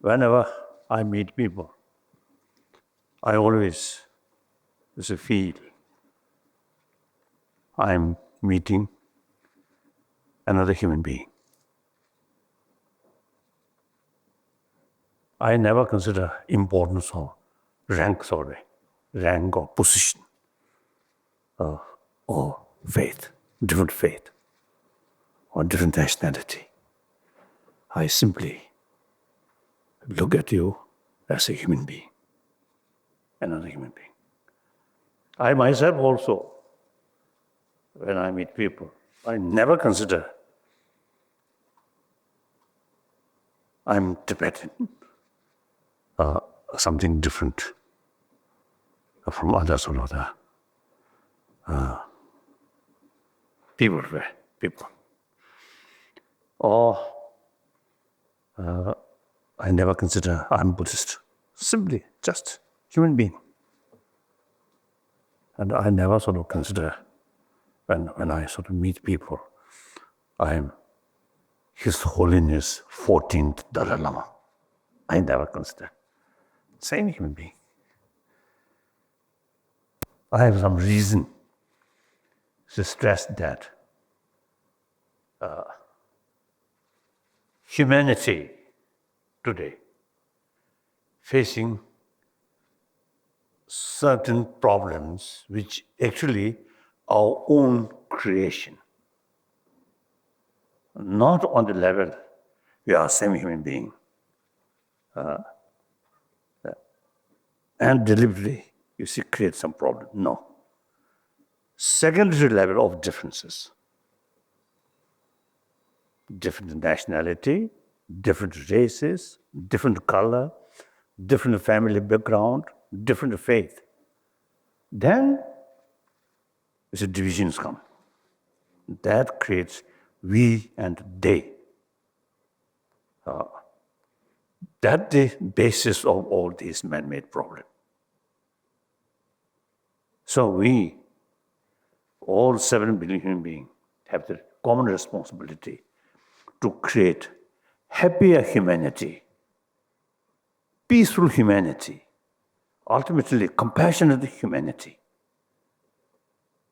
Whenever I meet people, I always feel I'm meeting another human being. I never consider importance of rank or position or faith, or different nationality. I simply look at you as a human being, another human being. I myself also, when I meet people, I never consider I'm Tibetan, something different from others or other people. Or I never consider I'm Buddhist, simply just human being. And I never sort of consider, when I sort of meet people, I'm His Holiness 14th Dalai Lama. I never consider. Same human being. I have some reason to stress that humanity today facing certain problems which actually our own creation. Not on the level we are same human being and deliberately you see create some problem. No. Secondary level of differences. Different nationality, different races, different color, different family background, different faith. Then the divisions come. That creates we and they. That's the basis of all these man-made problems. So we, all 7 billion human beings, have the common responsibility to create happier humanity, peaceful humanity, ultimately compassionate humanity.